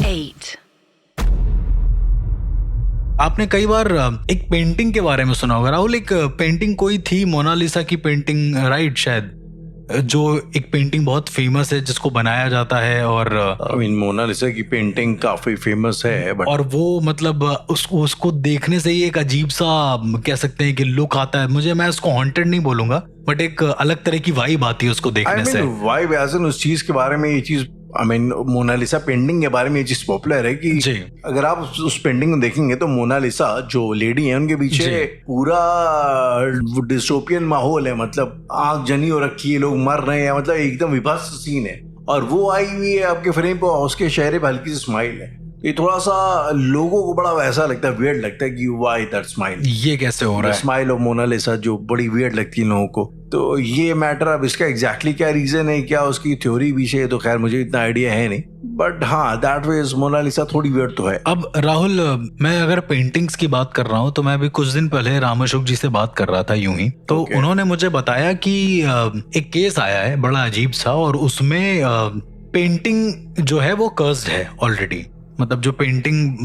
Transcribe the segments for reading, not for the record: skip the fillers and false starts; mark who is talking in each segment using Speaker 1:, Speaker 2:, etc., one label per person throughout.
Speaker 1: 8.
Speaker 2: आपने कई बार एक पेंटिंग के बारे में सुना होगा राहुल। एक पेंटिंग कोई थी मोनालिसा की पेंटिंग, राइट? शायद जो एक पेंटिंग बहुत फेमस है जिसको बनाया जाता है और
Speaker 3: मोनालिसा की पेंटिंग काफी फेमस है
Speaker 2: और वो मतलब उसको देखने से ही एक अजीब सा कह सकते हैं कि लुक आता है। मैं उसको हॉन्टेड नहीं बोलूंगा, बट एक अलग तरह की वाइब आती है उसको देखने से।
Speaker 3: वाइब एज एन उस चीज के बारे में ये चीज मोनालिसा पेंटिंग के बारे में ये चीज पॉपुलर है कि
Speaker 2: जी।
Speaker 3: अगर आप उस पेंटिंग को देखेंगे तो मोनालिसा जो लेडी है उनके पीछे पूरा डिस्टोपियन माहौल है, मतलब आग जनी हो रखी है, लोग मर रहे हैं, मतलब एकदम विभत्स सीन है। और वो आई हुई है आपके फ्रेम पे, उसके चेहरे पे हल्की सी स्माइल है। ये थोड़ा सा लोगों को बड़ा वैसा लगता है, वियर्ड लगता है कि व्हाई दैट स्माइल,
Speaker 2: ये कैसे हो रहा है,
Speaker 3: स्माइल ऑफ मोनालिसा, जो बड़ी वियर्ड लगती है लोगों को। तो ये मैटर, अब इसका एग्जैक्टली क्या रीजन है, क्या उसकी थ्योरी पीछे है, तो खैर मुझे इतना आइडिया है नहीं, बट हाँ दैट वे मोनालिसा थोड़ी वियर्ड तो है।
Speaker 2: अब राहुल, मैं अगर पेंटिंग्स की बात कर रहा हूँ तो मैं अभी कुछ दिन पहले राम अशोक जी से बात कर रहा था यूं ही, तो उन्होंने मुझे बताया कि एक केस आया है बड़ा अजीब सा, और उसमें पेंटिंग जो है वो कर्स्ड है ऑलरेडी। मतलब जो पेंटिंग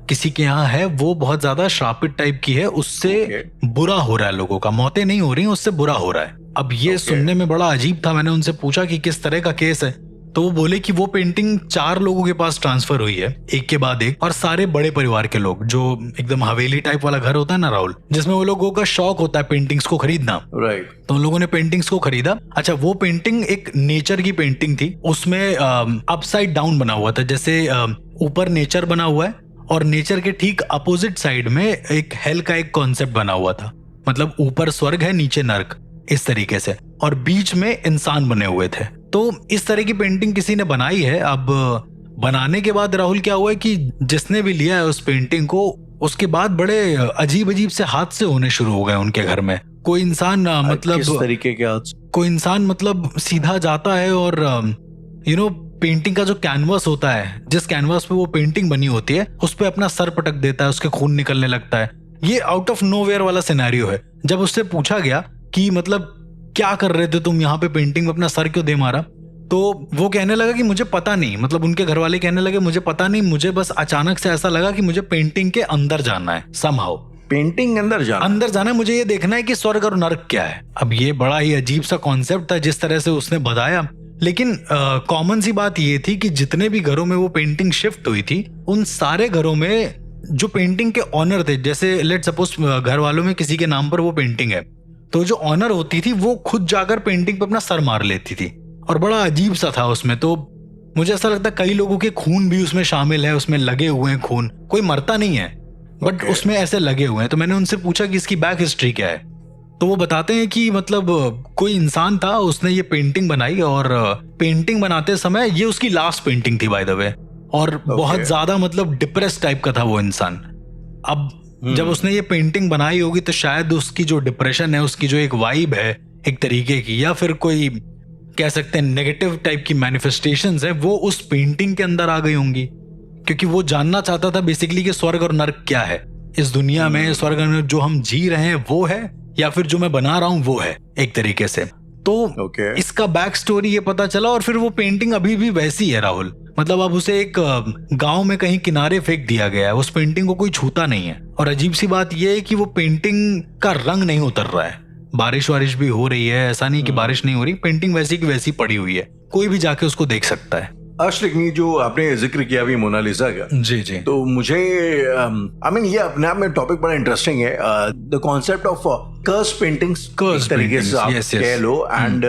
Speaker 2: किसी के यहाँ है वो बहुत ज्यादा श्रापित टाइप की है, उससे बुरा हो रहा है, लोगों का मौतें नहीं हो रही, उससे बुरा हो रहा है। अब ये सुनने में बड़ा अजीब था। मैंने उनसे पूछा कि किस तरह का केस है, तो वो बोले कि वो पेंटिंग 4 लोगों के पास ट्रांसफर हुई है, एक के बाद एक, और सारे बड़े परिवार के लोग, जो एकदम हवेली टाइप वाला घर होता है ना राहुल, जिसमें वो लोगों का शौक होता है पेंटिंग्स को खरीदना,
Speaker 3: राइट।
Speaker 2: तो उन लोगों ने पेंटिंग्स को खरीदा। अच्छा, वो पेंटिंग एक नेचर की पेंटिंग थी, उसमें अपसाइड डाउन बना हुआ था, जैसे ऊपर नेचर बना हुआ है और नेचर के ठीक अपोजिट साइड में एक हेल का एक कॉन्सेप्ट बना हुआ था, मतलब ऊपर स्वर्ग है नीचे नर्क, इस तरीके से, और बीच में इंसान बने हुए थे। तो इस तरह की पेंटिंग किसी ने बनाई है। अब बनाने के बाद राहुल क्या हुआ है कि जिसने भी लिया है उस पेंटिंग को, उसके बाद बड़े अजीब अजीब से हादसे होने शुरू हो गए उनके घर में। कोई इंसान मतलब
Speaker 3: किस तरीके के हादसे?
Speaker 2: कोई इंसान मतलब सीधा जाता है और पेंटिंग का जो कैनवास होता है, जिस कैनवास पे वो पेंटिंग बनी होती है, उस पे अपना सर पटक देता है, उसके खून निकलने लगता है। ये आउट ऑफ नोवेयर वाला सिनेरियो है। जब उससे पूछा गया कि मतलब क्या कर रहे थे तुम यहाँ पे, पेंटिंग में अपना सर क्यों दे मारा, तो वो कहने लगा कि मुझे पता नहीं, मतलब उनके घर वाले कहने लगे मुझे पता नहीं, मुझे बस अचानक से ऐसा लगा कि मुझे पेंटिंग के अंदर जाना है, समहाउ
Speaker 3: पेंटिंग अंदर जाना
Speaker 2: है, मुझे ये देखना है कि स्वर्ग और नर्क क्या है। अब ये बड़ा ही अजीब सा कॉन्सेप्ट था जिस तरह से उसने बताया, लेकिन कॉमन सी बात ये थी कि जितने भी घरों में वो पेंटिंग शिफ्ट हुई थी, उन सारे घरों में जो पेंटिंग के ऑनर थे, जैसे लेट सपोज घर वालों में किसी के नाम पर वो पेंटिंग है, तो जो ऑनर होती थी वो खुद जाकर पेंटिंग पे अपना सर मार लेती थी, और बड़ा अजीब सा था उसमें। तो मुझे ऐसा लगता है कई लोगों के खून भी उसमें शामिल है, उसमें लगे हुए हैं खून, कोई मरता नहीं है बट उसमें ऐसे लगे हुए हैं। तो मैंने उनसे पूछा कि इसकी बैक हिस्ट्री क्या है, तो वो बताते हैं कि मतलब कोई इंसान था, उसने ये पेंटिंग बनाई, और पेंटिंग बनाते समय ये उसकी लास्ट पेंटिंग थी बाय द वे, और बहुत ज्यादा मतलब डिप्रेस टाइप का था वो इंसान। अब जब उसने ये पेंटिंग बनाई होगी तो शायद उसकी जो डिप्रेशन है, उसकी जो एक वाइब है एक तरीके की, या फिर कोई कह सकते हैं नेगेटिव टाइप की मैनिफेस्टेशंस है, वो उस पेंटिंग के अंदर आ गई होंगी, क्योंकि वो जानना चाहता था बेसिकली कि स्वर्ग और नर्क क्या है इस दुनिया में, स्वर्ग में जो हम जी रहे हैं वो है, या फिर जो मैं बना रहा हूं वो है, एक तरीके से। तो इसका बैक स्टोरी ये पता चला, और फिर वो पेंटिंग अभी भी वैसी है राहुल, मतलब अब उसे एक गांव में कहीं किनारे फेंक दिया गया है, उस पेंटिंग को कोई छूता नहीं है। और अजीब सी बात यह है कि वो पेंटिंग का रंग नहीं उतर रहा है, बारिश वारिश भी हो रही है, ऐसा नहीं कि बारिश नहीं हो रही, पेंटिंग वैसी की वैसी पड़ी हुई है, कोई भी जाके उसको देख सकता है।
Speaker 3: अश्विनी, जो आपने जिक्र किया अभी मोनालिसा का,
Speaker 2: जी,
Speaker 3: तो मुझे ये अपने आप में टॉपिक बड़ा इंटरेस्टिंग है, the concept of curse paintings, इस तरीके से आप कह लो। एंड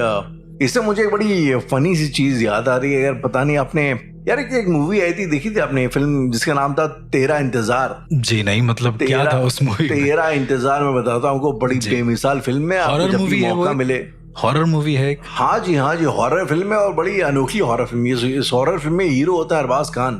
Speaker 3: इससे मुझे एक बड़ी फनी सी चीज याद आ रही है, अगर पता नहीं आपने यार एक मूवी आई थी, देखी थी आपने फिल्म जिसका नाम था तेरा इंतजार?
Speaker 2: जी नहीं, मतलब क्या था उस मूवी?
Speaker 3: तेरा इंतजार मैं बताता हूँ आपको, बड़ी बेमिसाल फिल्म है, आपको जब भी मौका मिले।
Speaker 2: हॉरर मूवी है?
Speaker 3: हाँ जी हॉरर फिल्म है, और बड़ी अनोखी हॉरर फिल्म। इस हॉरर फिल्म में हीरो होता है अरबाज खान,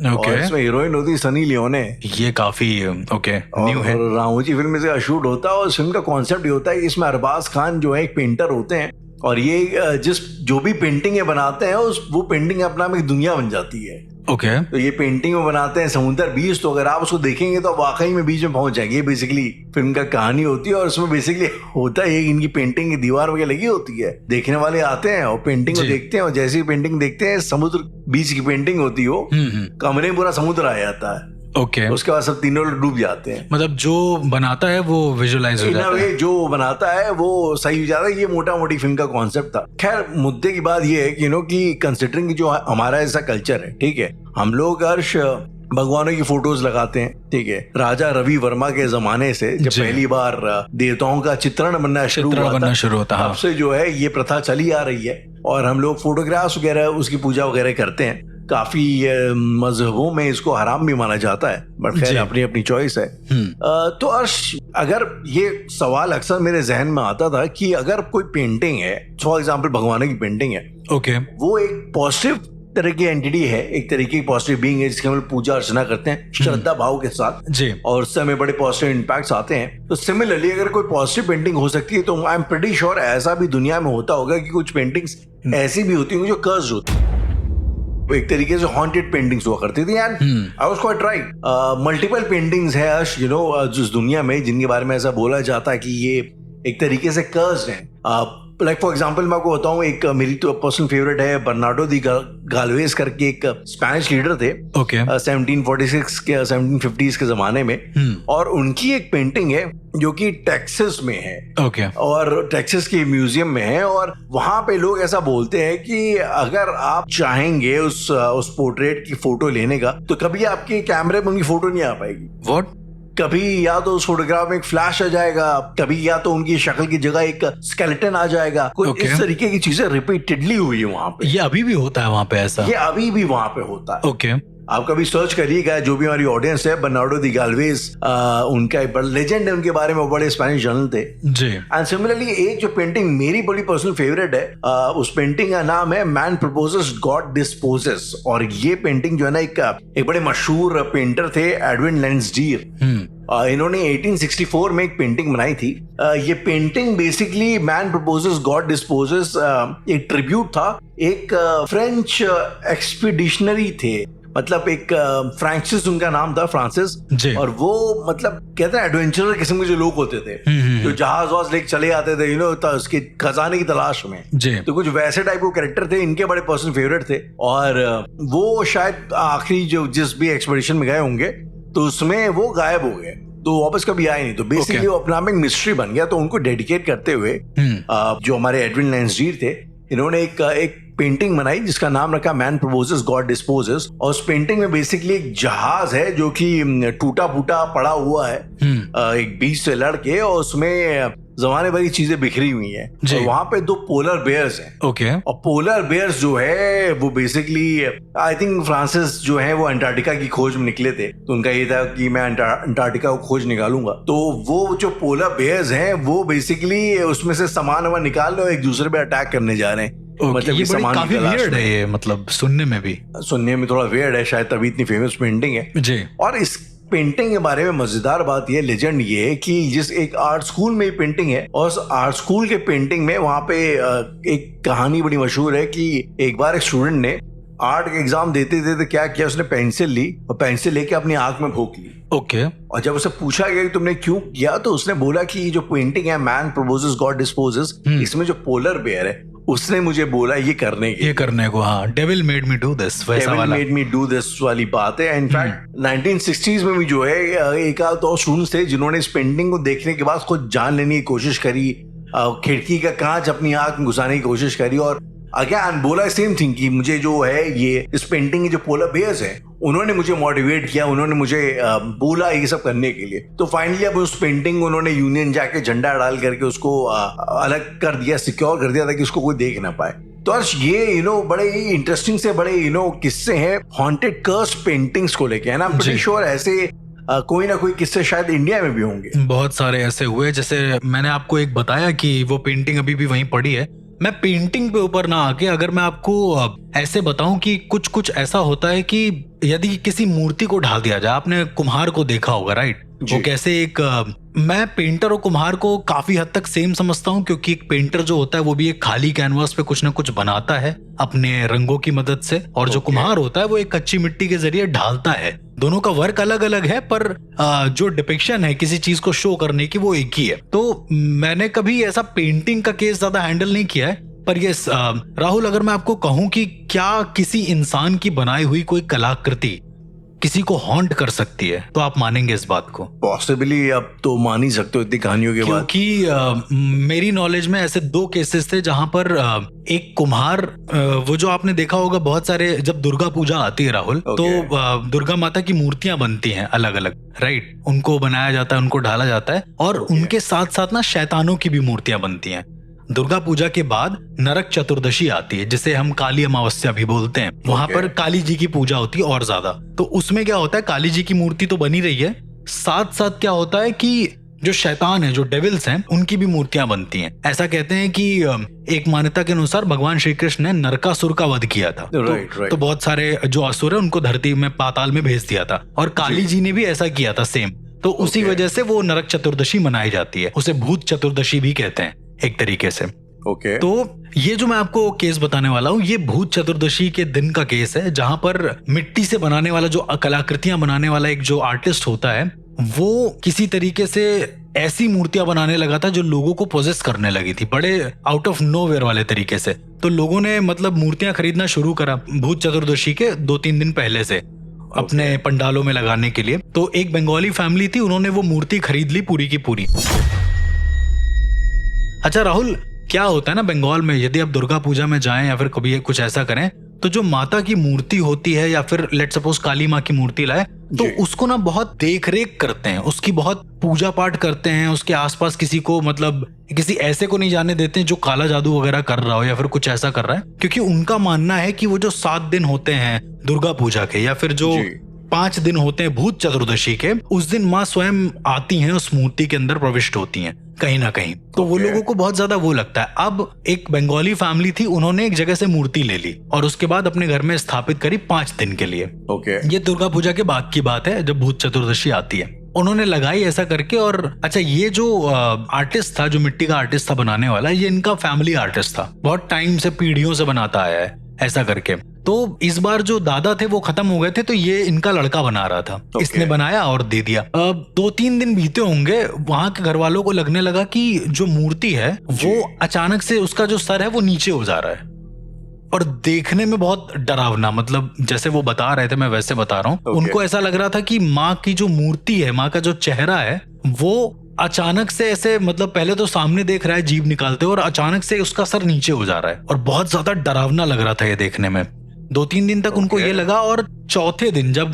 Speaker 3: और इसमें हीरोइन होती है सनी लियोने।
Speaker 2: ये काफी न्यू है।
Speaker 3: रामोजी फिल्म से शूट होता है, और इस फिल्म का कॉन्सेप्ट ये होता है कि इसमें अरबाज खान जो है एक पेंटर होते हैं, और ये जो भी पेंटिंग बनाते हैं वो पेंटिंग अपना में एक दुनिया बन जाती है।
Speaker 2: ओके
Speaker 3: तो ये पेंटिंग में बनाते हैं समुद्र बीच, तो अगर आप उसको देखेंगे तो आप वाकई में बीच में पहुंच जाएंगे। ये बेसिकली फिल्म का कहानी होती है और उसमें बेसिकली होता है इनकी पेंटिंग की दीवार वगैरह लगी होती है, देखने वाले आते हैं और पेंटिंग को देखते हैं, और जैसे ही पेंटिंग देखते हैं समुद्र बीच की पेंटिंग होती हो, कमरे में पूरा समुद्र आ जाता है।
Speaker 2: ओके
Speaker 3: उसके बाद सब तीनों लोग डूब जाते हैं।
Speaker 2: मतलब जो बनाता है वो विजुअलाइज हो जाता है,
Speaker 3: जो बनाता है वो सही हो जाता है। ये मोटा मोटी फिल्म का कॉन्सेप्ट था। खैर मुद्दे की बात ये है कि कंसिडरिंग जो हमारा ऐसा कल्चर है, ठीक है, हम लोग हर्ष भगवानों की फोटोज लगाते हैं, ठीक है। राजा रवि वर्मा के जमाने से जब पहली बार देवताओं का चित्रण बनना शुरू होता है, तब से जो है ये प्रथा चली आ रही है और हम लोग फोटोग्राफ्स वगैरह उसकी पूजा वगैरह करते हैं। काफी मजहबों में इसको हराम भी माना जाता है, बट खैर अपनी अपनी चॉइस है। तो अगर ये सवाल अक्सर मेरे जहन में आता था कि अगर कोई पेंटिंग है, फॉर एग्जांपल भगवान की पेंटिंग है,
Speaker 2: ओके,
Speaker 3: वो एक पॉजिटिव तरह की एंटिटी है, एक तरीके की पॉजिटिव बीइंग है जिसकी हम लोग पूजा अर्चना करते हैं श्रद्धा भाव के साथ जी, और उससे हमें बड़े पॉजिटिव इम्पैक्ट्स आते हैं। तो सिमिलरली अगर कोई पॉजिटिव पेंटिंग हो सकती है तो आई एम प्रीटी श्योर ऐसा भी दुनिया में होता होगा कि कुछ पेंटिंग्स ऐसी भी होती होंगी जो कर्स्ड होती है। एक तरीके से हॉन्टेड पेंटिंग्स हुआ करती थी and I was quite right. Multiple paintings है जिस दुनिया में जिनके बारे में ऐसा बोला जाता है कि ये एक तरीके से कर्स्ड है। लाइक फॉर एग्जांपल मैं आपको बताऊं, एक मेरी तो पर्सनल फेवरेट है बर्नार्डो दी गाल्वेज करके एक स्पेनिश लीडर थे, ओके, 1746 के 1750s के जमाने में, और उनकी एक पेंटिंग है जो कि टेक्सास में है, ओके, और टेक्सास के म्यूजियम में है, और वहां पे लोग ऐसा बोलते हैं कि अगर आप चाहेंगे उस पोर्ट्रेट की फोटो लेने का तो कभी आपके कैमरे में उनकी फोटो नहीं आ पाएगी। व्हाट? कभी या तो उस फोटोग्राफ में एक फ्लैश आ जाएगा, कभी या तो उनकी शक्ल की जगह एक स्केलेटन आ जाएगा। इस तरीके की चीजें रिपीटेडली हुई है वहां पे।
Speaker 2: ये अभी भी होता है वहां पे ऐसा?
Speaker 3: ये अभी भी वहां पे होता है।
Speaker 2: ओके,
Speaker 3: आप कभी सर्च करिएगा, जो भी हमारी ऑडियंस है, बर्नार्डो दी गाल्वेज, उनका एक बड़ा लेजेंड है, उनके बारे में बड़े स्पेनिश जर्नल थे जी। एंड सिमिलरली एक जो पेंटिंग मेरी बड़ी पर्सनल फेवरेट है, उस पेंटिंग का नाम है मैन प्रपोजेस गॉड डिस्पोजेस, और ये पेंटिंग जो है ना एक बड़े मशहूर पेंटर थे एडविन लेंसडीर, इन्होंने 1864 में एक पेंटिंग बनाई थी। ये painting basically man proposes God disposes एक ट्रिब्यूट था। एक फ्रेंच एक्सपीडिशनरी थे, मतलब एक फ्रांसिस उनका नाम था, फ्रांसिस, और वो मतलब कहते हैं एडवेंचरर किस्म के जो लोग होते थे, जो जहाज वाज लेके चले आते थे उसके खजाने की तलाश में, तो कुछ वैसे टाइप के कैरेक्टर थे। इनके बड़े पर्सनल फेवरेट थे, और वो शायद आखिरी जो जिस भी एक्सपीडिशन में गए होंगे तो उसमें वो गायब हो गए, तो वापस कभी आए नहीं। तो बेसिकली वो अपना में मिस्ट्री बन गया। तो उनको डेडिकेट करते हुए जो हमारे एडविन लेंसडीर थे, इन्होंने एक पेंटिंग बनाई जिसका नाम रखा मैन प्रपोजेस गॉड डिस्पोजेस, और उस पेंटिंग में बेसिकली एक जहाज है जो कि टूटा फूटा पड़ा हुआ है एक बीच से लड़के, और उसमें जमाने भर की चीजें बिखरी हुई हैं, और वहां पे 2 पोलर बेयर्स हैं, ओके, और पोलर बेयर्स जो है वो बेसिकली आई थिंक फ्रांसिस जो है वो अंटार्कटिका की खोज में निकले थे, तो उनका ये था कि मैं अंटार्कटिका को खोज निकालूंगा। तो वो जो पोलर बेयर्स हैं वो बेसिकली उसमें से सामान वामान निकाल लो, एक दूसरे पे अटैक करने जा रहे हैं। मतलब ये काफी वियर्ड है, ये मतलब सुनने में थोड़ा वियर्ड है, शायद तभी इतनी फेमस पेंटिंग है जी। और इस पेंटिंग के बारे में मजेदार बात ये, लेजेंड ये है कि जिस एक आर्ट स्कूल में पेंटिंग है, और उस आर्ट स्कूल के पेंटिंग में वहां पे एक कहानी बड़ी मशहूर है कि एक बार एक स्टूडेंट ने आर्ट के एग्जाम देते थे, क्या किया उसने, पेंसिल ली और पेंसिल लेके अपनी आंख में भोंक ली, ओके, और जब उसे पूछा गया कि तुमने क्यों किया, तो उसने बोला कि जो पेंटिंग है मैन प्रपोजेस गॉड डिस्पोजेस, इसमें जो पोलर बेयर है उसने मुझे बोला ये करने को, हाँ, devil made me do this, वैसा वाला मेड मी डू दिस वाली बात है। इनफैक्ट 1960s में भी जो है एक आध और स्टूडेंट्स थे जिन्होंने इस पेंटिंग को देखने के बाद खुद जान लेने की कोशिश करी, खिड़की का कांच अपनी आंख में घुसाने की कोशिश करी, और अगेन बोला सेम थिंग कि मुझे जो है ये इस पेंटिंग के जो पोलर बेयर्स हैं उन्होंने मुझे मोटिवेट किया, उन्होंने मुझे बोला ये सब करने के लिए। तो फाइनली अब उस पेंटिंग उन्होंने यूनियन जाके झंडा डाल करके उसको अलग कर दिया, सिक्योर कर दिया ताकि उसको कोई देख ना पाए। तो अर्श ये बड़े ही इंटरेस्टिंग से बड़े किस्से हैं हॉन्टेड कर्स्ड पेंटिंग्स को लेके, है ना। प्रीटी श्योर ऐसे कोई ना कोई किस्से शायद इंडिया में भी होंगे, बहुत सारे ऐसे हुए। जैसे मैंने आपको एक बताया कि वो पेंटिंग अभी भी वहीं पड़ी है। मैं पेंटिंग पे ऊपर ना आके अगर मैं आपको ऐसे बताऊं कि कुछ ऐसा होता है कि यदि किसी मूर्ति को ढाल दिया जाए, आपने कुम्हार को देखा होगा, राइट, वो कैसे एक
Speaker 2: मैं पेंटर और कुम्हार को काफी हद तक सेम समझता हूँ, क्योंकि एक पेंटर जो होता है वो भी एक खाली कैनवास पे कुछ ना कुछ बनाता है अपने रंगों की मदद से, और जो कुम्हार होता है वो एक कच्ची मिट्टी के जरिए ढालता है। दोनों का वर्क अलग अलग है, पर जो डिपिक्शन है किसी चीज को शो करने की वो एक ही है। तो मैंने कभी ऐसा पेंटिंग का केस ज्यादा हैंडल नहीं किया है, पर ये राहुल, अगर मैं आपको कहूं कि क्या किसी इंसान की बनाई हुई कोई कलाकृति किसी को हॉन्ट कर सकती है, तो आप मानेंगे इस बात को?
Speaker 3: पॉसिबली अब तो मान ही सकते हो इतनी कहानियों के बाद।
Speaker 2: क्योंकि मेरी नॉलेज में ऐसे 2 केसेस थे जहां पर एक कुम्हार, वो जो आपने देखा होगा बहुत सारे, जब दुर्गा पूजा आती है राहुल, तो दुर्गा माता की मूर्तियां बनती हैं अलग अलग, राइट? उनको बनाया जाता है, उनको ढाला जाता है, और उनके साथ साथ ना शैतानों की भी मूर्तियां बनती हैं। दुर्गा पूजा के बाद नरक चतुर्दशी आती है, जिसे हम काली अमावस्या भी बोलते हैं। वहां पर काली जी की पूजा होती है और ज्यादा। तो उसमें क्या होता है, काली जी की मूर्ति तो बनी रही है, साथ साथ क्या होता है कि जो शैतान है, जो डेविल्स हैं, उनकी भी मूर्तियां बनती हैं। ऐसा कहते हैं कि एक मान्यता के अनुसार भगवान श्री कृष्ण ने नरकासुर का वध किया था। तो बहुत सारे जो असुर है उनको धरती में, पाताल में भेज दिया था, और काली जी ने भी ऐसा किया था सेम। तो उसी वजह से वो नरक चतुर्दशी मनाई जाती है। उसे भूत चतुर्दशी भी कहते हैं एक तरीके से। तो ये जो मैं आपको केस बताने वाला हूँ, ये भूत चतुर्दशी के दिन का केस है, जहां पर मिट्टी से बनाने वाला, जो कलाकृतियां बनाने वाला एक जो आर्टिस्ट होता है, वो किसी तरीके से ऐसी मूर्तियां बनाने लगा था जो लोगों को पोजेस करने लगी थी, बड़े आउट ऑफ नोवेयर वाले तरीके से। तो लोगों ने मतलब मूर्तियां खरीदना शुरू करा भूत चतुर्दशी के 2-3 दिन पहले से अपने पंडालों में लगाने के लिए। तो एक बंगाली फैमिली थी, उन्होंने वो मूर्ति खरीद ली पूरी की पूरी। अच्छा राहुल, क्या होता है ना बंगाल में, यदि आप दुर्गा पूजा में जाएं या फिर कभी कुछ ऐसा करें, तो जो माता की मूर्ति होती है या फिर लेट सपोज काली माँ की मूर्ति लाए, तो उसको ना बहुत देख रेख करते हैं, उसकी बहुत पूजा पाठ करते हैं। उसके आसपास किसी को, मतलब किसी ऐसे को नहीं जाने देते हैं जो काला जादू वगैरह कर रहा हो या फिर कुछ ऐसा कर रहा है, क्योंकि उनका मानना है कि वो जो 7 दिन होते हैं दुर्गा पूजा के, या फिर जो 5 दिन होते हैं भूत चतुर्दशी के, उस दिन माँ स्वयं आती हैं, उस मूर्ति के अंदर प्रविष्ट होती हैं कहीं ना कहीं। तो वो लोगों को बहुत ज्यादा वो लगता है। अब एक बंगाली फैमिली थी, उन्होंने एक जगह से मूर्ति ले ली और उसके बाद अपने घर में स्थापित करी 5 दिन के लिए। ये दुर्गा पूजा के बाद की बात है, जब भूत चतुर्दशी आती है। उन्होंने लगाई ऐसा करके। और अच्छा, ये जो आर्टिस्ट था, जो मिट्टी का आर्टिस्ट था बनाने वाला, ये इनका फैमिली आर्टिस्ट था, बहुत टाइम से, पीढ़ियों से बनाता आया है ऐसा करके। तो इस बार जो दादा थे वो खत्म हो गए थे, तो ये इनका लड़का बना रहा था। इसने बनाया और दे दिया। अब 2-3 दिन बीते होंगे, वहां के घर वालों को लगने लगा कि जो मूर्ति है वो अचानक से, उसका जो सर है वो नीचे हो जा रहा है, और देखने में बहुत डरावना, मतलब जैसे वो बता रहे थे मैं वैसे बता रहा हूँ। उनको ऐसा लग रहा था कि माँ की जो मूर्ति है, माँ का जो चेहरा है, वो अचानक से ऐसे, मतलब पहले तो सामने देख रहा है जीभ निकालते, और अचानक से उसका सर नीचे हो जा रहा है, और बहुत ज्यादा डरावना लग रहा था ये देखने में। 2-3 दिन तक उनको ये लगा, और चौथे दिन जब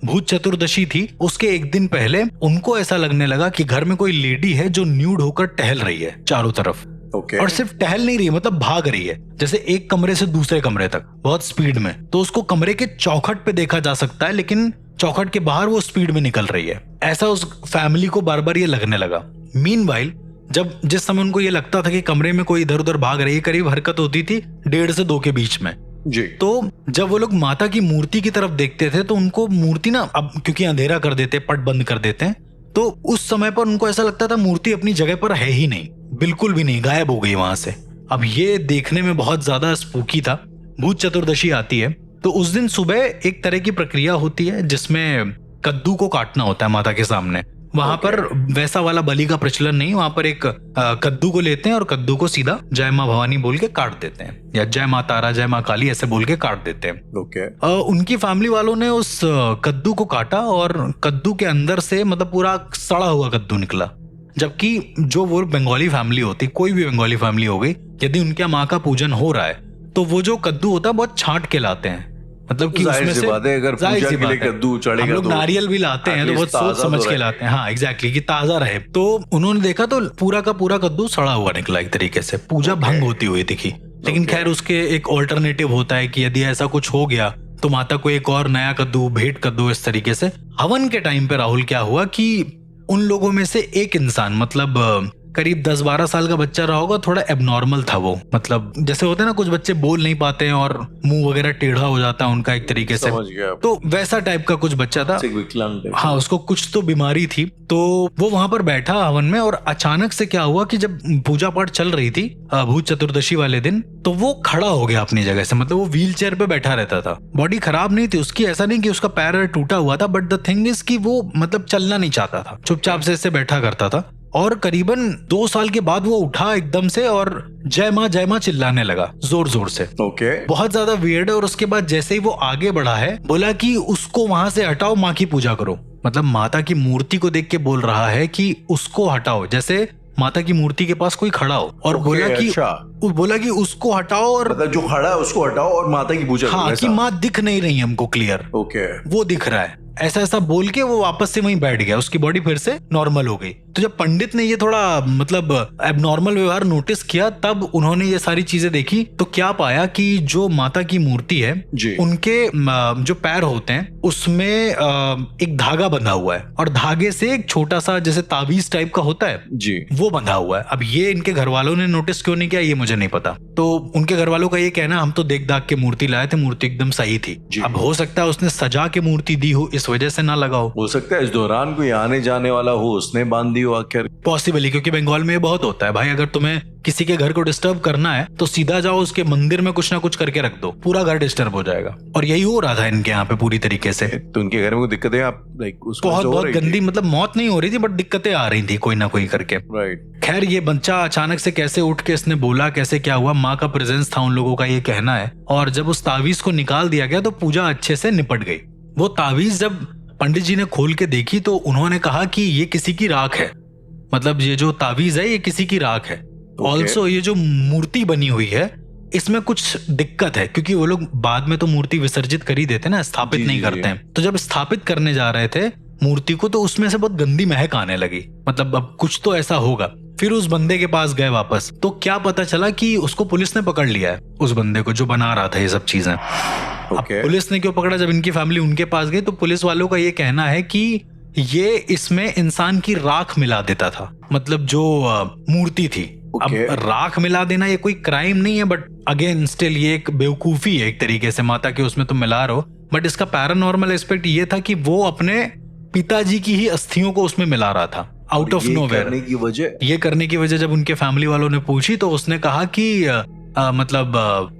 Speaker 2: भूत चतुर्दशी थी, उसके 1 दिन पहले उनको ऐसा लगने लगा कि घर में कोई लेडी है जो न्यूड होकर टहल रही है चारों तरफ। और सिर्फ टहल नहीं रही है, मतलब भाग रही है, जैसे एक कमरे से दूसरे कमरे तक बहुत स्पीड में। तो उसको कमरे के चौखट पे देखा जा सकता है, लेकिन चौखट के बाहर वो स्पीड में निकल रही है। ऐसा उस फैमिली को बार बार ये लगने लगा। मीनवाइल, जब जिस समय उनको ये लगता था कि कमरे में कोई इधर उधर भाग रही है, करीब हरकत होती थी 1:30 से 2 के बीच में जी। तो जब वो लोग माता की मूर्ति की तरफ देखते थे, तो उनको मूर्ति ना, अब क्योंकि अंधेरा कर देते, पट बंद कर देते हैं, तो उस समय पर उनको ऐसा लगता था मूर्ति अपनी जगह पर है ही नहीं, बिल्कुल भी नहीं, गायब हो गई वहां से। अब ये देखने में बहुत ज्यादा स्पूकी था। भूत चतुर्दशी आती है तो उस दिन सुबह एक तरह की प्रक्रिया होती है जिसमें कद्दू को काटना होता है माता के सामने। वहां पर वैसा वाला बलि का प्रचलन नहीं, वहां पर एक कद्दू को लेते हैं और कद्दू को सीधा जय माँ भवानी बोल के काट देते हैं, या जय माँ तारा, जय माँ काली ऐसे बोल के काट देते हैं। उनकी फैमिली वालों ने उस कद्दू को काटा, और कद्दू के अंदर से मतलब पूरा सड़ा हुआ कद्दू निकला। जबकि जो वो बंगाली फैमिली होती, कोई भी बंगाली फैमिली हो गई, यदि उनके माँ का पूजन हो रहा है तो वो जो कद्दू होता है बहुत छांट के लाते हैं, मतलब कि उसमें से अगर पूजा के लिए कद्दू चढ़ेगा, हम लोग नारियल भी लाते हैं तो बहुत सोच समझ के लाते हैं। हाँ एग्जैक्टली, कि ताजा रहे। तो उन्होंने देखा तो पूरा का पूरा कद्दू सड़ा हुआ निकला, एक तरीके से पूजा भंग होती हुई दिखी। लेकिन खैर उसके एक ऑल्टरनेटिव होता है कि यदि ऐसा कुछ हो गया तो माता को एक और नया कद्दू, भेंट कद्दू, इस तरीके से। हवन के टाइम पे राहुल क्या हुआ कि उन लोगों में से एक इंसान, मतलब करीब 10-12 साल का बच्चा रहा होगा, थोड़ा एबनॉर्मल था वो। मतलब जैसे होते हैं ना कुछ बच्चे बोल नहीं पाते हैं और मुंह वगैरह टेढ़ा हो जाता है उनका एक तरीके से,
Speaker 3: समझ गया।
Speaker 2: तो वैसा टाइप का कुछ बच्चा था।
Speaker 3: विकलांग टाइप।
Speaker 2: हाँ, उसको कुछ तो बीमारी थी। तो वो वहां पर बैठा हवन में, और अचानक से क्या हुआ कि जब पूजा पाठ चल रही थी भूत चतुर्दशी वाले दिन, तो वो खड़ा हो गया अपनी जगह से। मतलब वो व्हील चेयर पे बैठा रहता था, बॉडी खराब नहीं थी उसकी, ऐसा नहीं कि उसका पैर टूटा हुआ था, बट द थिंग इज कि वो मतलब चलना नहीं चाहता था, चुपचाप से ऐसे बैठा करता था। और करीबन 2 साल के बाद वो उठा एकदम से और जय माँ चिल्लाने लगा जोर जोर से।
Speaker 3: ओके।
Speaker 2: बहुत ज्यादा वियर्ड है। और उसके बाद जैसे ही वो आगे बढ़ा है, बोला कि उसको वहां से हटाओ, माँ की पूजा करो। मतलब माता की मूर्ति को देख के बोल रहा है कि उसको हटाओ, जैसे माता की मूर्ति के पास कोई खड़ा हो। और बोला कि उसको हटाओ, और
Speaker 3: मतलब जो खड़ा है उसको हटाओ और माता की पूजा करो।
Speaker 2: हाँ, कि माँ दिख नहीं रही हमको क्लियर,
Speaker 3: ओके,
Speaker 2: वो दिख रहा है। ऐसा बोल के वो वापस से वहीं बैठ गया, उसकी बॉडी फिर से नॉर्मल हो गई। तो जब पंडित ने ये थोड़ा मतलब एबनॉर्मल व्यवहार नोटिस किया, तब उन्होंने ये सारी चीजें देखी, तो क्या पाया कि जो माता की मूर्ति है उनके जो पैर होते हैं उसमें एक धागा बंधा हुआ है, और धागे से एक छोटा सा जैसे ताबीज टाइप का होता है
Speaker 3: जी, वो
Speaker 2: बंधा हुआ है। अब ये इनके घर वालों ने नोटिस क्यों नहीं किया ये मुझे नहीं पता। तो उनके घर वालों का ये कहना, हम तो देख दाख के मूर्ति लाए थे, मूर्ति एकदम सही थी। अब हो सकता है उसने सजा के मूर्ति दी हो, इस वजह से ना लगाओ।
Speaker 3: हो सकता है इस दौरान कोई आने जाने वाला हो, उसने बांध दी हो आखिर।
Speaker 2: पॉसिबली, क्योंकि बंगाल में ये बहुत होता है भाई, अगर तुम्हें किसी के घर को डिस्टर्ब करना है तो सीधा जाओ उसके मंदिर में कुछ ना कुछ करके रख दो, पूरा घर डिस्टर्ब हो जाएगा। और यही हो रहा था इनके यहाँ पे पूरी तरीके से।
Speaker 3: तो उनके घर में कोई दिक्कतें आप
Speaker 2: बहुत गंदी, मतलब मौत नहीं हो रही थी बट दिक्कतें आ रही थी कोई ना कोई करके।
Speaker 3: राइट।
Speaker 2: खैर, ये बच्चा अचानक से कैसे उठ के इसने बोला, कैसे क्या हुआ, माँ का प्रेजेंस था उन लोगों का ये कहना है। और जब उस तावीज को निकाल दिया गया तो पूजा अच्छे से निपट गई। वो तावीज जब पंडित जी ने खोल के देखी तो उन्होंने कहा कि ये किसी की राख है। मतलब ये जो तावीज है ये किसी की राख है। ऑल्सो ये जो मूर्ति बनी हुई है इसमें कुछ दिक्कत है, क्योंकि वो लोग बाद में तो मूर्ति विसर्जित कर ही देते ना, स्थापित नहीं करते हैं। तो जब स्थापित करने जा रहे थे मूर्ति को तो उसमें से बहुत गंदी महक आने लगी। मतलब अब कुछ तो ऐसा होगा। फिर उस बंदे के पास गए वापस, तो क्या पता चला कि उसको पुलिस ने पकड़ लिया है, उस बंदे को जो बना रहा था ये सब चीजें। पुलिस ने क्यों पकड़ा? जब इनकी फैमिली उनके पास गई तो पुलिस वालों का ये कहना है कि ये इसमें इंसान की राख मिला देता था, मतलब जो मूर्ति थी। अब राख मिला देना ये कोई क्राइम नहीं है, बट अगेन स्टिल ये एक बेवकूफी है एक तरीके से, माता के उसमें तुम मिला रहे हो। बट इसका पैरानॉर्मल एस्पेक्ट ये था कि वो अपने पिताजी की ही अस्थियों को उसमें मिला रहा था, आउट ऑफ नोवेयर। ये करने की वजह जब उनके फैमिली वालों ने पूछी तो उसने कहा कि मतलब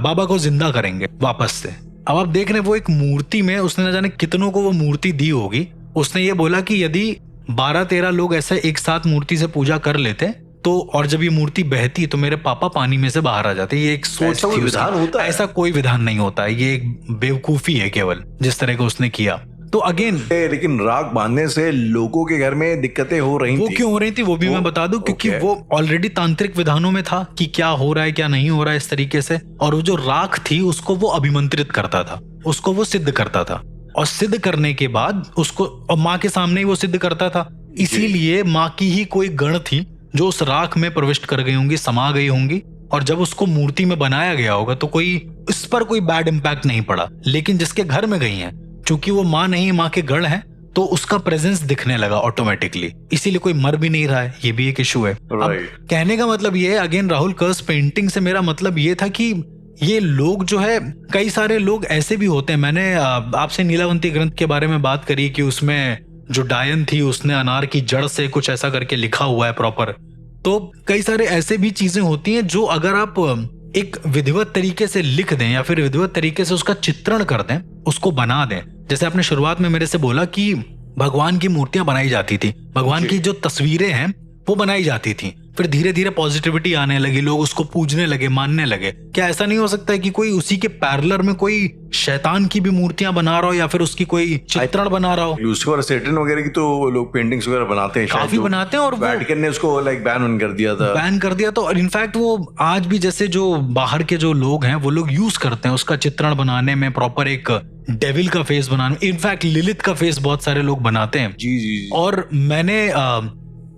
Speaker 2: बाबा को जिंदा करेंगे वापस से। अब आप देख रहे वो एक मूर्ति में उसने न जाने कितनों को वो मूर्ति दी होगी। उसने ये बोला कि यदि 12-13 लोग ऐसे एक साथ मूर्ति से पूजा कर लेते तो, और जब ये मूर्ति बहती तो मेरे पापा पानी में से बाहर आ जाते। ये एक सोच थी।
Speaker 3: विधान होता है?
Speaker 2: ऐसा कोई विधान नहीं होता है, ये एक बेवकूफी है केवल जिस तरह का उसने किया। तो अगेन
Speaker 3: लेकिन राख बांधने से लोगों के घर में दिक्कतें हो रही थी।
Speaker 2: वो क्यों हो रही थी वो भी मैं बता दूं, क्योंकि वो ऑलरेडी तांत्रिक विधानों में था कि क्या हो रहा है क्या नहीं हो रहा है इस तरीके से। और वो जो राख थी उसको वो अभिमंत्रित करता था, उसको वो सिद्ध करता था, और सिद्ध करने के बाद उसको, और माँ के सामने ही वो सिद्ध करता था। इसीलिए माँ की ही कोई गण थी जो उस राख में प्रविष्ट कर गई होंगी, समा गई होंगी। और जब उसको मूर्ति में बनाया गया होगा तो कोई इस पर कोई बैड इंपैक्ट नहीं पड़ा। लेकिन जिसके घर में गई है, चूंकि वो माँ नहीं, माँ के गण है, तो उसका प्रेजेंस दिखने लगा ऑटोमेटिकली, इसीलिए कोई मर भी नहीं रहा है। ये भी एक इशू है। अब कहने का मतलब ये है, अगेन राहुल कर्स पेंटिंग से मेरा मतलब ये था कि ये लोग जो है, कई सारे लोग ऐसे भी होते हैं। मैंने आपसे नीलावंती ग्रंथ के बारे में बात करी कि उसमें जो डायन थी उसने अनार की जड़ से कुछ ऐसा करके लिखा हुआ है प्रॉपर। तो कई सारे ऐसे भी चीजें होती हैं जो अगर आप एक विधिवत तरीके से लिख दें या फिर विधिवत तरीके से उसका चित्रण कर दें, उसको बना दें। जैसे आपने शुरुआत में मेरे से बोला कि भगवान की मूर्तियां बनाई जाती थी, भगवान की जो तस्वीरें हैं वो बनाई जाती थी, फिर धीरे धीरे पॉजिटिविटी आने लगी, लोग उसको पूजने लगे, मानने लगे। क्या ऐसा नहीं हो सकता है कि कोई उसी के पैरेलल में कोई शैतान की भी मूर्तियां बना रहा हो या फिर उसकी कोई चित्रण बना रहा हो?
Speaker 3: लूसीफर, सैटर्न वगैरह की तो लोग पेंटिंग्स वगैरह बनाते हैं,
Speaker 2: काफी बनाते हैं। और
Speaker 3: वैटिकन ने उसको लाइक बैन कर दिया था।
Speaker 2: बैन कर दिया। तो इनफैक्ट वो आज भी जैसे जो बाहर के जो लोग हैं वो लोग यूज करते हैं उसका चित्रण बनाने में, प्रॉपर एक डेविल का फेस बनाने में। इनफैक्ट लिलित का फेस बहुत सारे लोग बनाते हैं।
Speaker 3: जी।
Speaker 2: और मैंने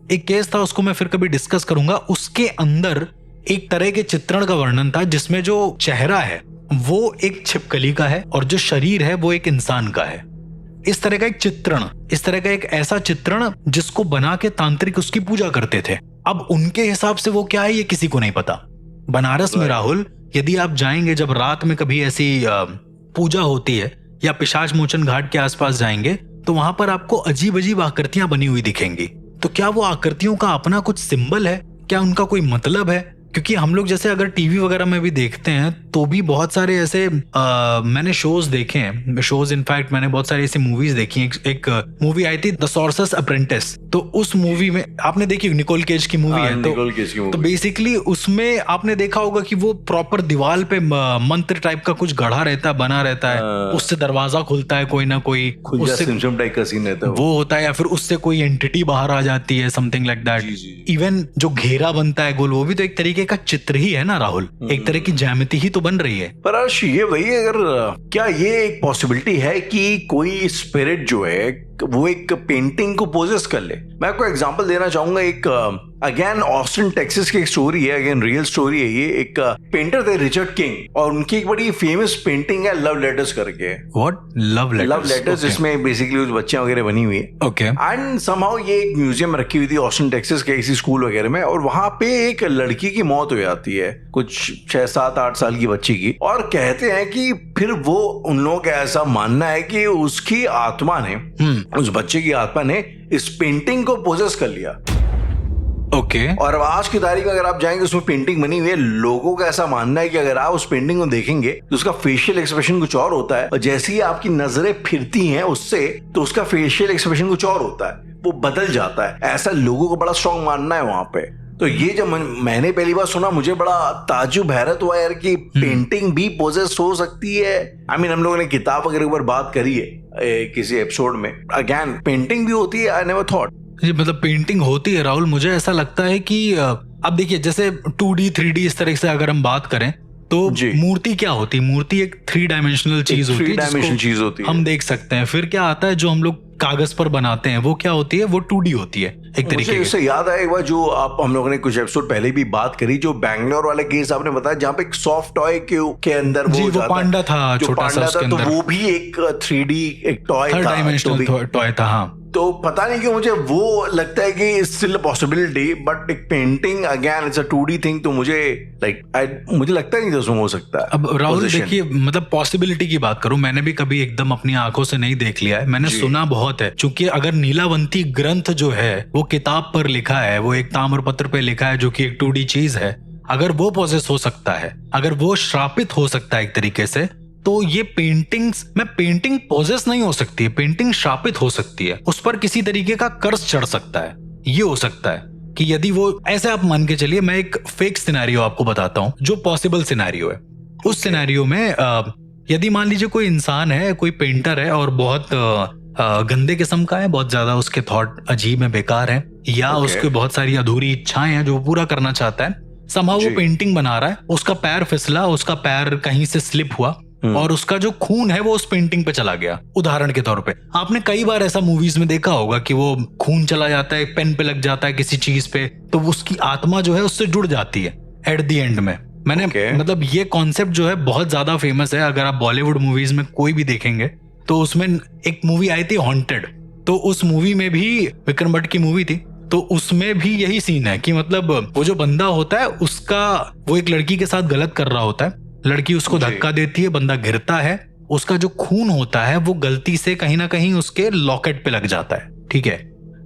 Speaker 2: एक केस था, उसको मैं फिर कभी डिस्कस करूंगा। उसके अंदर एक तरह के चित्रण का वर्णन था जिसमें जो चेहरा है वो एक छिपकली का है और जो शरीर है वो एक इंसान का है। इस तरह का एक चित्रण, इस तरह का एक ऐसा चित्रण जिसको बना के तांत्रिक उसकी पूजा करते थे। अब उनके हिसाब से वो क्या है ये किसी को नहीं पता। बनारस में राहुल यदि आप जाएंगे, जब रात में कभी ऐसी पूजा होती है या पिशाच मोचन घाट के आसपास जाएंगे, तो वहां पर आपको अजीब अजीब आकृतियां बनी हुई दिखेंगी। तो क्या वो आकृतियों का अपना कुछ सिंबल है, क्या उनका कोई मतलब है? क्योंकि हम लोग जैसे अगर टीवी वगैरह में भी देखते हैं तो भी बहुत सारे ऐसे मैंने शोज देखे हैं, शोज इनफैक्ट मैंने बहुत सारी ऐसी मूवीज देखी हैं। एक मूवी आई थी द सॉर्सरर्स अप्रेंटिस, तो उस मूवी में आपने देखी, निकोल केज की मूवी है। तो बेसिकली उसमें आपने देखा होगा कि वो प्रॉपर दीवार पे मंत्र टाइप का कुछ गढ़ा रहता है, बना रहता है, उससे दरवाजा खुलता है कोई ना कोई, उससे
Speaker 3: सिमसम टाइप का सीन रहता है
Speaker 2: वो होता है, या फिर उससे कोई एंटिटी बाहर आ जाती है, समथिंग लाइक दैट। इवन जो घेरा बनता है गोल, वो भी तो एक तरीके का चित्र ही है ना राहुल, एक तरह की ज्यामिति ही तो बन रही है।
Speaker 3: पर अर्श ये वही, अगर क्या ये एक पॉसिबिलिटी है कि कोई स्पिरिट जो है वो एक पेंटिंग को पोजेस कर ले? मैं आपको एग्जांपल देना चाहूंगा। एक अगेन ऑस्टिन टेक्सास की एक स्टोरी है, अगेन रियल स्टोरी है ये। एक पेंटर थे रिचर्ड किंग, और उनकी एक बड़ी फेमस पेंटिंग है लव लेटर्स करके।
Speaker 2: व्हाट? लव
Speaker 3: लेटर्स जिसमें बेसिकली कुछ बच्चियां वगैरह बनी हुई है।
Speaker 2: ओके।
Speaker 3: एंड समहाउ ये एक म्यूजियम रखी हुई थी ऑस्टिन टेक्सास के किसी स्कूल वगैरह में, और वहां पे एक लड़की की मौत हो जाती है, कुछ 6, 7, 8 साल की बच्ची की। और कहते हैं कि फिर वो, उन लोगों का ऐसा मानना है कि उसकी आत्मा ने, उस बच्चे की आत्मा ने इस पेंटिंग को पोजेस कर लिया।
Speaker 2: ओके।
Speaker 3: और अब आज की तारीख में अगर आप जाएंगे, उसमें पेंटिंग बनी हुई है, लोगों का ऐसा मानना है कि अगर आप उस पेंटिंग को देखेंगे तो उसका फेशियल एक्सप्रेशन कुछ और होता है, और जैसे ही आपकी नजरें फिरती हैं उससे, तो उसका फेशियल एक्सप्रेशन कुछ और होता है, वो बदल जाता है। ऐसा लोगों को बड़ा स्ट्रॉन्ग मानना है वहां पे। तो ये जब मैंने पहली बार सुना, मुझे बड़ा ताज्जुब, हैरत हुआ यार कि पेंटिंग भी पोजेस हो सकती है। आई मीन हम लोगों ने किताब वगैरह के ऊपर बात करी है किसी एपिसोड में, अगेन पेंटिंग भी होती है। आई नेवर थॉट
Speaker 2: जी, मतलब पेंटिंग होती है राहुल। मुझे ऐसा लगता है कि अब देखिए, जैसे 2D 3D इस तरह से अगर हम बात करें तो मूर्ति क्या होती है? मूर्ति एक 3 डायमेंशनल चीज होती है, हम देख सकते हैं। फिर क्या आता है जो हम लोग कागज पर बनाते हैं, वो क्या होती है? वो 2D होती है एक तरीके से।
Speaker 3: इससे याद आया एक बार जो हम लोगों ने कुछ एपिसोड पहले भी बात करी, जो बैंगलोर वाले केस आपने बताया, जहाँ पे एक सॉफ्ट टॉय के अंदर वो
Speaker 2: पांडा था, छोटा सा उसके अंदर,
Speaker 3: तो वो भी एक 3D एक टॉय था,
Speaker 2: 3 डायमेंशनल टॉय था। हाँ,
Speaker 3: तो पता नहीं क्यों मुझे वो लगता है कि स्टिल पॉसिबिलिटी, बट एक painting again it's a 2D thing, तो मुझे मुझे लगता नहीं था उसमें हो सकता है।
Speaker 2: अब राहुल देखिए, मतलब पॉसिबिलिटी की बात करूं, मैंने भी कभी एकदम अपनी आंखों से नहीं देख लिया है, मैंने सुना बहुत है। क्योंकि अगर नीलावंती ग्रंथ जो है वो किताब पर लिखा है, वो एक ताम्रपत्र पे लिखा है, जो कि एक 2D चीज है, अगर वो पोजेस हो सकता है, अगर वो श्रापित हो सकता है एक तरीके से, तो ये पेंटिंग पोजेस नहीं हो सकती है, पेंटिंग श्रापित हो सकती है, उस पर किसी तरीके का कर्ज चढ़ सकता है। ये हो सकता है कि यदि वो ऐसे, आप मान के चलिए, मैं एक फेक सिनेरियो आपको बताता हूं जो पॉसिबल सिनेरियो है। उस सिनेरियो में यदि मान लीजिए कोई इंसान है, कोई पेंटर है, और बहुत गंदे किस्म का है, बहुत ज्यादा उसके थॉट अजीब है, बेकार है, या उसके बहुत सारी अधूरी इच्छाएं हैं जो वो पूरा करना चाहता है। समहाउ वो पेंटिंग बना रहा है, उसका पैर फिसला, उसका पैर कहीं से स्लिप हुआ, और उसका जो खून है वो उस पेंटिंग पे चला गया। उदाहरण के तौर पे आपने कई बार ऐसा मूवीज में देखा होगा कि वो खून चला जाता है, पेन पे लग जाता है किसी चीज पे, तो उसकी आत्मा जो है उससे जुड़ जाती है एट द एंड में। मैंने मतलब ये कॉन्सेप्ट जो है बहुत ज्यादा फेमस है। अगर आप बॉलीवुड मूवीज में कोई भी देखेंगे तो उसमें एक मूवी आई थी हॉन्टेड, तो उस मूवी में भी, विक्रम भट्ट की मूवी थी, तो उसमें भी यही सीन है कि मतलब वो जो बंदा होता है उसका, वो एक लड़की के साथ गलत कर रहा होता है, लड़की उसको धक्का देती है, बंदा गिरता है, उसका जो खून होता है वो गलती से कहीं ना कहीं उसके लॉकेट पे लग जाता है। ठीक है,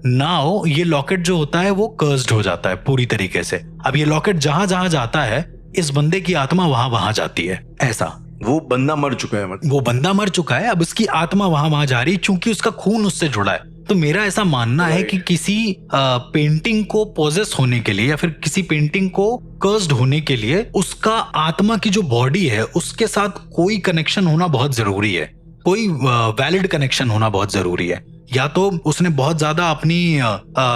Speaker 2: नाउ ये लॉकेट जो होता है वो कर्स्ड हो जाता है पूरी तरीके से। अब ये लॉकेट जहां जहां जाता है, इस बंदे की आत्मा वहां वहां जाती है। ऐसा
Speaker 3: वो बंदा मर चुका है, मतलब
Speaker 2: वो बंदा मर चुका है, अब उसकी आत्मा वहां वहां जा रही है क्योंकि उसका खून उससे जुड़ा है। तो मेरा ऐसा मानना है कि किसी पेंटिंग को पोजेस होने के लिए, या फिर किसी पेंटिंग को कर्स्ड होने के लिए, उसका आत्मा की जो बॉडी है उसके साथ कोई कनेक्शन होना बहुत जरूरी है, कोई वैलिड कनेक्शन होना बहुत जरूरी है। या तो उसने बहुत ज्यादा अपनी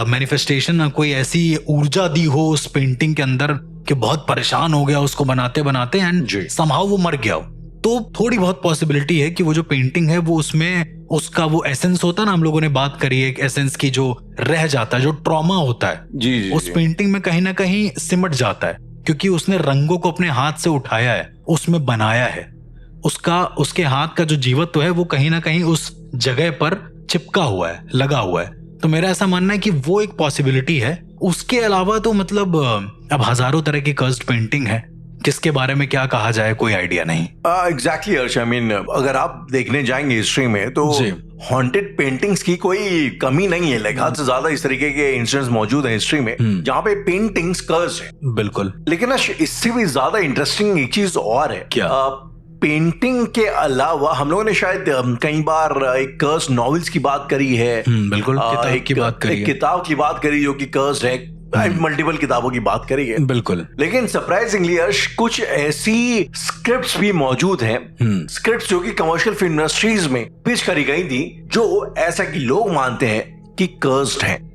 Speaker 2: मैनिफेस्टेशन, कोई ऐसी ऊर्जा दी हो उस पेंटिंग के अंदर कि बहुत परेशान हो गया उसको बनाते बनाते, एंड समहाउ वो मर गया हो। तो थोड़ी बहुत पॉसिबिलिटी है कि वो जो पेंटिंग है वो उसमें उसका वो एसेंस होता है ना, हम लोगों ने बात करी है, एक एसेंस की जो रह जाता है, जो ट्रॉमा होता है,
Speaker 3: जी,
Speaker 2: उस पेंटिंग में कहीं ना कहीं सिमट जाता है, क्योंकि उसने रंगों को अपने हाथ से उठाया है, उसमें बनाया है, उसके हाथ का जो जीवत्व है वो कहीं ना कहीं उस जगह पर चिपका हुआ है, लगा हुआ है। तो मेरा ऐसा मानना है कि वो एक पॉसिबिलिटी है उसके अलावा तो मतलब अब हजारों तरह की कर्स्ड पेंटिंग है, किसके बारे में क्या कहा जाए कोई आइडिया नहीं।
Speaker 3: एग्जैक्टली हर्ष, आई मीन अगर आप देखने जाएंगे हिस्ट्री में तो
Speaker 2: जी।
Speaker 3: हॉन्टेड पेंटिंग्स की कोई कमी नहीं है। लाइक हद से ज्यादा इस तरीके के इंसिडेंट्स मौजूद हैं हिस्ट्री में जहां पे पेंटिंग्स कर्स है।
Speaker 2: बिल्कुल।
Speaker 3: लेकिन इससे भी ज्यादा इंटरेस्टिंग एक चीज और है।
Speaker 2: क्या?
Speaker 3: पेंटिंग के अलावा हम लोगों ने शायद कई बार एक कर्स नॉवेल्स की बात करी है।
Speaker 2: बिल्कुल, किताब की बात करी है।
Speaker 3: एक किताब की बात करी जो कि कर्स है। मल्टीपल किताबों की बात करी है।
Speaker 2: बिल्कुल।
Speaker 3: लेकिन सरप्राइजिंगली कुछ ऐसी स्क्रिप्ट्स भी मौजूद हैं, स्क्रिप्ट्स जो कि कमर्शियल फिल्म इंडस्ट्रीज में पिच करी गई थी, जो ऐसा कि लोग मानते हैं कि कर्स्ड हैं।